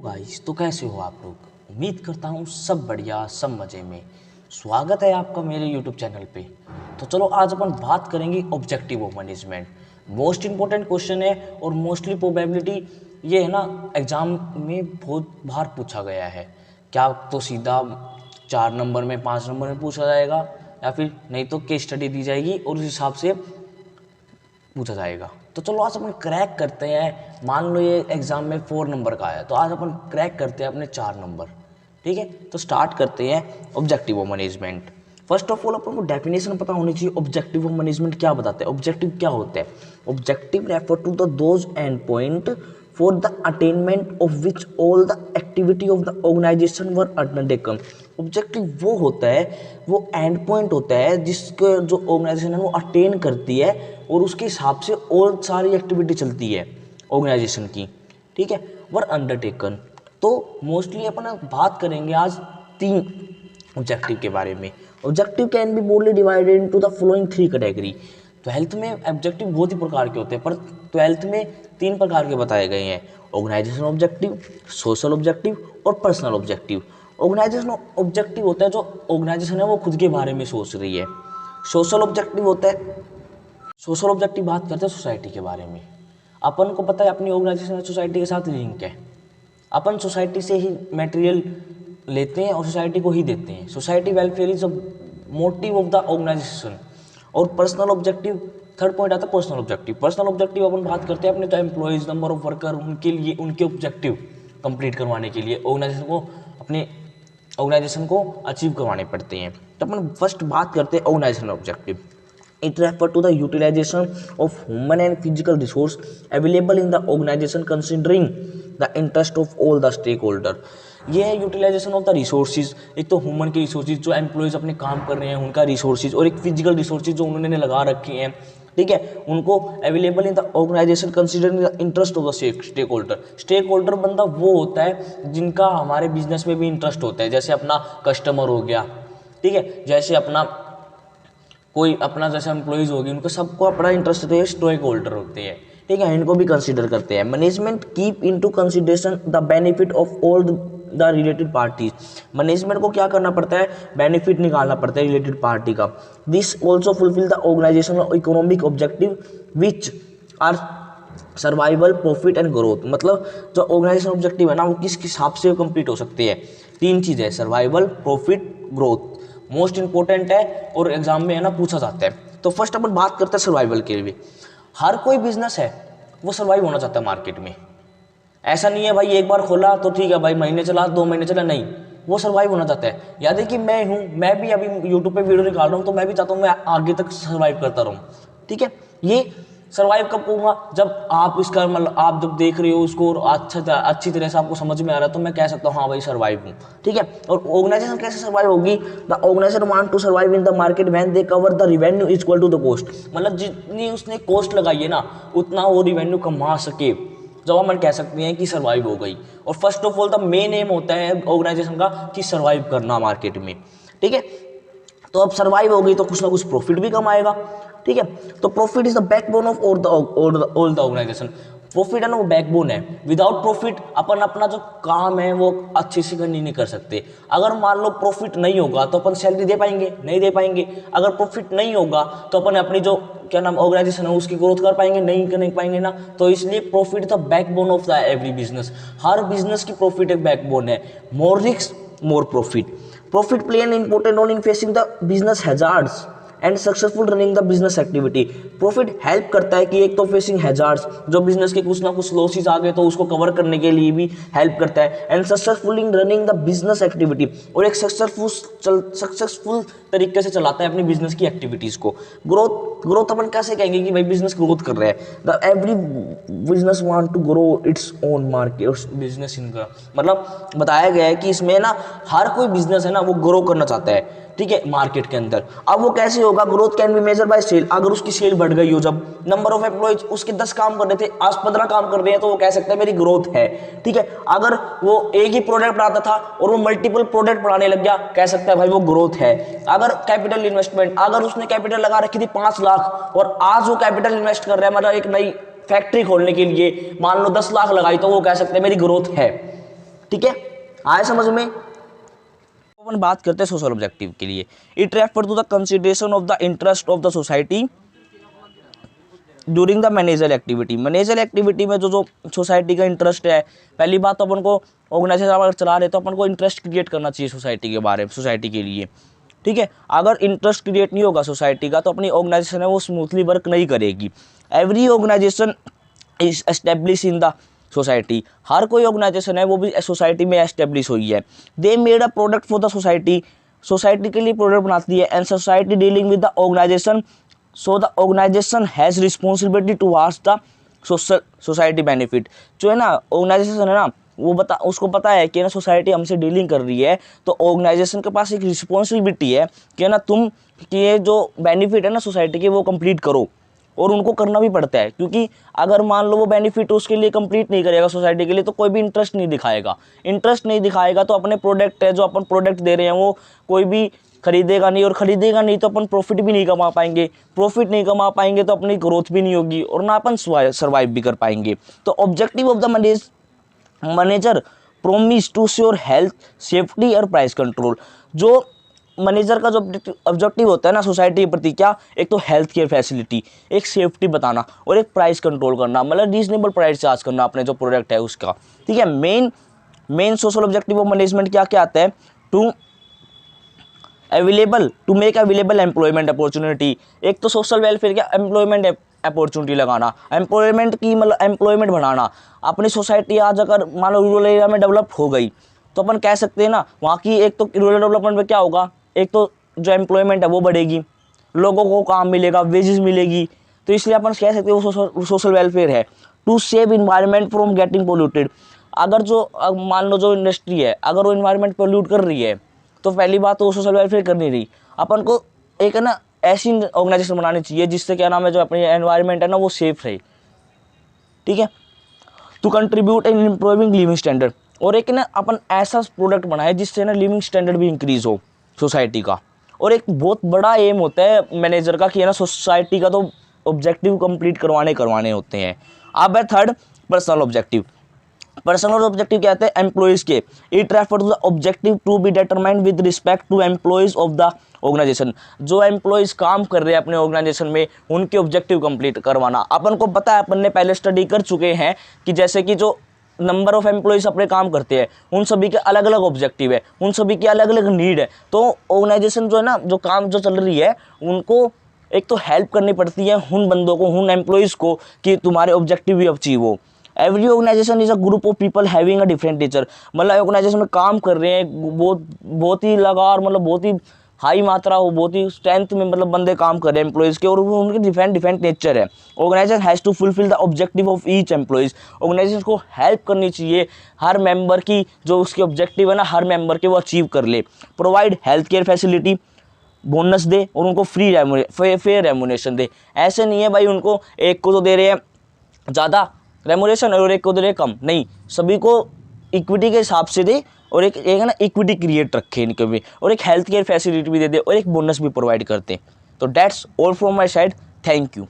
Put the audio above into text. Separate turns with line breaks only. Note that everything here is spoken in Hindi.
गाइस, तो कैसे हो आप लोग। उम्मीद करता हूँ सब बढ़िया, सब मज़े में। स्वागत है आपका मेरे यूट्यूब चैनल पे। तो चलो आज अपन बात करेंगे objective of management. Most important question है और मोस्टली प्रोबेबिलिटी ये है ना, एग्ज़ाम में बहुत बार पूछा गया है। क्या तो सीधा 4 नंबर में 5 नंबर में पूछा जाएगा, या फिर नहीं तो केस स्टडी दी जाएगी और उस हिसाब से पूछा जाएगा। तो चलो आज अपन क्रैक करते हैं। मान लो ये एग्जाम में 4 नंबर का है, तो आज अपन क्रैक करते हैं अपने 4 नंबर। ठीक है, तो स्टार्ट करते हैं objective of management. First of all अपन को डेफिनेशन पता होनी चाहिए। ऑब्जेक्टिव ऑफ मैनेजमेंट क्या बताते हैं, ऑब्जेक्टिव क्या होता है। Objective refer to the those end point for the attainment of which all the activity of the organisation were undertaken. Objective वो होता है, वो एंड पॉइंट होता है जिसके जो ऑर्गेनाइजेशन है वो अटेन करती है और उसके हिसाब से और सारी एक्टिविटी चलती है ऑर्गेनाइजेशन की। ठीक है, वर अंडरटेकन। तो मोस्टली अपन बात करेंगे आज 3 ऑब्जेक्टिव के बारे में। Objective can be boldly divided into the following 3 category. 12th में ऑब्जेक्टिव बहुत ही प्रकार के होते हैं, पर 12th में 3 प्रकार के बताए गए हैं। ऑर्गेनाइजेशन ऑब्जेक्टिव, सोशल ऑब्जेक्टिव और पर्सनल ऑब्जेक्टिव। ऑर्गेनाइजेशन ऑब्जेक्टिव होता है जो ऑर्गेनाइजेशन है वो खुद के बारे में सोच रही है। सोशल ऑब्जेक्टिव होता है, सोशल ऑब्जेक्टिव बात करते हैं सोसाइटी के बारे में। अपन को पता है अपनी ऑर्गेनाइजेशन सोसाइटी के साथ लिंक है। अपन सोसाइटी से ही मटेरियल लेते हैं और सोसाइटी को ही देते हैं। Society welfare is a motive of the organisation. और पर्सनल ऑब्जेक्टिव, थर्ड पॉइंट आता है पर्सनल ऑब्जेक्टिव। पर्सनल ऑब्जेक्टिव अपन बात करते हैं अपने जो एम्प्लॉयज़, नंबर ऑफ वर्कर, उनके लिए उनके ऑब्जेक्टिव कंप्लीट करवाने के लिए ऑर्गेनाइजेशन को अचीव करवाने पड़ते हैं। तो अपन फर्स्ट बात करते हैं organisation objective. It refers to the utilization of human and physical resource available in the organization considering the interest of all the stakeholder। ये है यूटिलाइजेशन ऑफ द रिसोर्सेज। एक तो ह्यूमन के रिसोर्सेज जो एम्प्लॉयज अपने काम कर रहे हैं उनका रिसोर्सेज, और एक फिजिकल रिसोर्सेज जो उन्होंने लगा रखे हैं। ठीक है, उनको available in the organisation considering the interest of the stakeholder. Stakeholder बंदा वो होता है जिनका हमारे बिजनेस में भी इंटरेस्ट होता है। जैसे अपना कस्टमर हो गया, ठीक है, जैसे अपना कोई अपना जैसे एम्प्लॉयज़ होगी, उनको सबको अपना इंटरेस्ट होता है, स्टेक होल्डर होते हैं। ठीक है, इनको भी कंसीडर करते हैं। Management keep into consideration the benefit of all the related parties. Management को क्या करना पड़ता है, बेनिफिट निकालना पड़ता है रिलेटेड पार्टी का। This also fulfil the organisational economic objective which are survival, profit and growth. मतलब जो ऑर्गेनाइजेशन ऑब्जेक्टिव है ना, वो किस हिसाब से कंप्लीट हो सकती है। 3 चीज़ें, survival, profit, growth. Most important है और एग्जाम में है ना पूछा जाता है। तो फर्स्ट अपन बात करते हैं सर्वाइवल के लिए। हर कोई बिजनेस है वो सर्वाइव होना चाहता है मार्केट में। ऐसा नहीं है भाई एक बार खोला तो ठीक है भाई, महीने चला 2 महीने चला, नहीं, वो सर्वाइव होना चाहता है। याद है कि मैं भी अभी यूट्यूब पे वीडियो निकाल रहा हूँ, तो मैं भी चाहता हूँ मैं आगे तक सर्वाइव करता रहूँ। ठीक है, ये सर्वाइव कब होगा, जब आप इसका मतलब आप जब देख रहे हो उसको और अच्छी तरह से आपको समझ में आ रहा है, तो मैं कह सकता हूँ हाँ भाई सर्वाइव हूँ। ठीक है, और ऑर्गेनाइजेशन कैसे सर्वाइव होगी, the organisation want to survive in the market when they cover the revenue equal to the cost. मतलब जितनी उसने कॉस्ट लगाई है ना, उतना वो रिवेन्यू कमा सके, जब हम कह सकते हैं कि सर्वाइव हो गई। और first of all the main M होता है ऑर्गेनाइजेशन का कि सर्वाइव करना मार्केट में। ठीक है, तो अब सर्वाइव हो गई तो कुछ ना कुछ प्रॉफिट भी कमाएगा। ठीक है, तो profit is the backbone of all the organisation. Profit है ना वो बैकबोन है। विदाउट प्रॉफिट अपन अपना जो काम है वो अच्छे से नहीं कर सकते। अगर मान लो प्रॉफिट नहीं होगा तो अपन सैलरी दे पाएंगे, नहीं दे पाएंगे। अगर प्रॉफिट नहीं होगा तो अपन अपनी जो क्या नाम ऑर्गेनाइजेशन है उसकी ग्रोथ कर पाएंगे, नहीं पाएंगे ना। तो इसलिए profit the backbone of the every business. हर बिजनेस की प्रॉफिट एक बैकबोन है। More risk more profit. Profit play an important role in facing the business hazards and successful running the business activity. Profit help करता है कि एक तो फेसिंग हैजार्ड्स, जो बिजनेस के कुछ ना कुछ लॉसेस आ गए तो उसको कवर करने के लिए भी हेल्प करता है। And successful in running the business activity, और एक सक्सेसफुल तरीके से चलाता है अपनी बिजनेस की एक्टिविटीज को। ग्रोथ अपन कैसे कहेंगे कि भाई बिजनेस ग्रोथ कर रहा है। The every business want to grow its own market business इनका मतलब बताया गया है कि इसमें ना हर कोई बिजनेस है ना वो ग्रो करना चाहता है। ठीक है, मार्केट के अंदर। अब वो कैसे होगा, growth can be measure by sale. अगर उसकी सेल बढ़ गई हो, जब नंबर ऑफ एम्प्लॉयज उसके 10 काम कर रहे थे आज 15 काम कर रहे हैं, तो वो कह सकते हैं मेरी ग्रोथ है। ठीक है, अगर वो एक ही प्रोडक्ट बनाता था और वो मल्टीपल प्रोडक्ट बनाने लग गया, कह सकता है भाई वो ग्रोथ है। अगर कैपिटल इन्वेस्टमेंट, अगर उसने कैपिटल लगा रखी थी 5 लाख और आज वो कैपिटल इन्वेस्ट कर रहा है मतलब एक नई फैक्ट्री खोलने के लिए मान लो 10 लाख लगाई, तो वो कह सकते हैं मेरी ग्रोथ है। ठीक है, आए समझ में। अपन बात करते हैं सोशल ऑब्जेक्टिव के लिए। It refer to the consideration of the interest of the society during the managerial activity. Managerial activity में जो जो सोसाइटी का इंटरेस्ट है, पहली बात तो अपन को ऑर्गेनाइजेशन अगर चला रहे तो अपन को इंटरेस्ट क्रिएट करना चाहिए सोसाइटी के बारे में, सोसाइटी के लिए, ठीक है। अगर इंटरेस्ट क्रिएट नहीं होगा सोसाइटी का तो अपनी ऑर्गेनाइजेशन है वो स्मूथली वर्क नहीं करेगी। Every organisation is establish in the society, हर कोई ऑर्गेनाइजेशन है वो भी सोसाइटी में एस्टेब्लिश हुई है। They made a product for the society, society के लिए प्रोडक्ट बनाती है। And society dealing with the organisation, so the organisation has responsibility towards the society benefit. जो है ना ऑर्गेनाइजेशन है ना वो उसको पता है कि ना सोसाइटी हमसे डीलिंग कर रही है, तो ऑर्गेनाइजेशन के पास एक रिस्पॉन्सिबिलिटी है कि ना तुम कि ये जो बेनिफिट है ना सोसाइटी के वो कंप्लीट करो, और उनको करना भी पड़ता है। क्योंकि अगर मान लो वो बेनिफिट उसके लिए कंप्लीट नहीं करेगा सोसाइटी के लिए तो कोई भी इंटरेस्ट नहीं दिखाएगा। इंटरेस्ट नहीं दिखाएगा तो अपने प्रोडक्ट है जो अपन प्रोडक्ट दे रहे हैं वो कोई भी खरीदेगा नहीं, और खरीदेगा नहीं तो अपन प्रॉफिट भी नहीं कमा पाएंगे। प्रॉफिट नहीं कमा पाएंगे तो अपनी ग्रोथ भी नहीं होगी और ना अपन सर्वाइव भी कर पाएंगे। तो objective of the manager promise to sure health, safety और प्राइस कंट्रोल। जो मैनेजर का जो ऑब्जेक्टिव होता है ना सोसाइटी के प्रति, क्या, एक तो हेल्थ केयर फैसिलिटी, एक सेफ्टी बताना और एक प्राइस कंट्रोल करना, मतलब रीजनेबल प्राइस चार्ज करना अपने जो प्रोडक्ट है उसका, ठीक है। Main social objective of management क्या क्या आता है, to make available employment opportunity. एक तो सोशल वेलफेयर क्या, एम्प्लॉयमेंट अपॉर्चुनिटी लगाना, एम्प्लॉयमेंट की मतलब एम्प्लॉयमेंट बढ़ाना। अपनी सोसाइटी आज अगर मान लो रूरल एरिया में डेवलप हो गई तो अपन कह सकते हैं ना वहाँ की एक तो रूरल डेवलपमेंट में क्या होगा, एक तो जो एम्प्लॉयमेंट है वो बढ़ेगी, लोगों को काम मिलेगा, वेजेस मिलेगी, तो इसलिए अपन कह सकते हैं वो सोशल वेलफेयर है। To save environment from getting polluted. अगर जो मान लो जो इंडस्ट्री है अगर वो इन्वायरमेंट पोल्यूट कर रही है तो पहली बात तो वो सोशल वेलफेयर कर नहीं रही। अपन को एक है ना ऐसी ऑर्गेनाइजेशन बनानी चाहिए जिससे क्या नाम है जो अपनी एनवायरनमेंट है ना वो सेफ रहे, ठीक है। To contribute in improving living standard, और एक ना अपन ऐसा प्रोडक्ट बनाए जिससे ना लिविंग स्टैंडर्ड भी इंक्रीज हो सोसाइटी का। और एक बहुत बड़ा एम होता है मैनेजर का कि है ना सोसाइटी का तो ऑब्जेक्टिव कंप्लीट करवाने होते हैं। अब है third personal objective. Personal objective क्या होते हैं एम्प्लॉइज के। It refer to the objective to be determined with respect to employees of the organisation. जो एम्प्लॉइज काम कर रहे हैं अपने ऑर्गेनाइजेशन में उनके ऑब्जेक्टिव कंप्लीट करवाना। अपन को पता है, अपन ने पहले स्टडी कर चुके हैं कि जैसे कि जो नंबर ऑफ एम्प्लॉइज अपने काम करते हैं उन सभी के अलग अलग ऑब्जेक्टिव है, उन सभी की अलग अलग नीड है। तो ऑर्गेनाइजेशन जो है ना जो काम जो चल रही है उनको एक तो हेल्प करनी पड़ती है उन बंदों को, उन एम्प्लॉइज को कि तुम्हारे ऑब्जेक्टिव भी अचीव हो। Every organisation is a group of people having a different nature. मतलब ऑर्गेनाइजेशन में काम कर रहे हैं बहुत ही लगार मतलब बहुत ही हाई मात्रा हो, बहुत ही स्ट्रेंथ में मतलब बंदे काम कर रहे हैं एम्प्लॉइज़ के, और उनके डिफरेंट नेचर है। Organisation has to fulfil the objective of each employees. Organisation को हेल्प करनी चाहिए हर मेंबर की, जो उसके ऑब्जेक्टिव है ना हर मेंबर के वो अचीव कर ले। Provide health care facility, bonus दे और उनको फेयर रेमुनेशन दे। ऐसे नहीं है भाई उनको एक को तो दे रहे हैं ज़्यादा रेमुनेशन और एक को दे रहे कम, नहीं, सभी को इक्विटी के हिसाब से दे और एक है ना इक्विटी क्रिएट रखे इनके भी, और एक हेल्थ केयर फैसिलिटी भी दे दे और एक बोनस भी प्रोवाइड करते। तो that's all from my side, thank you.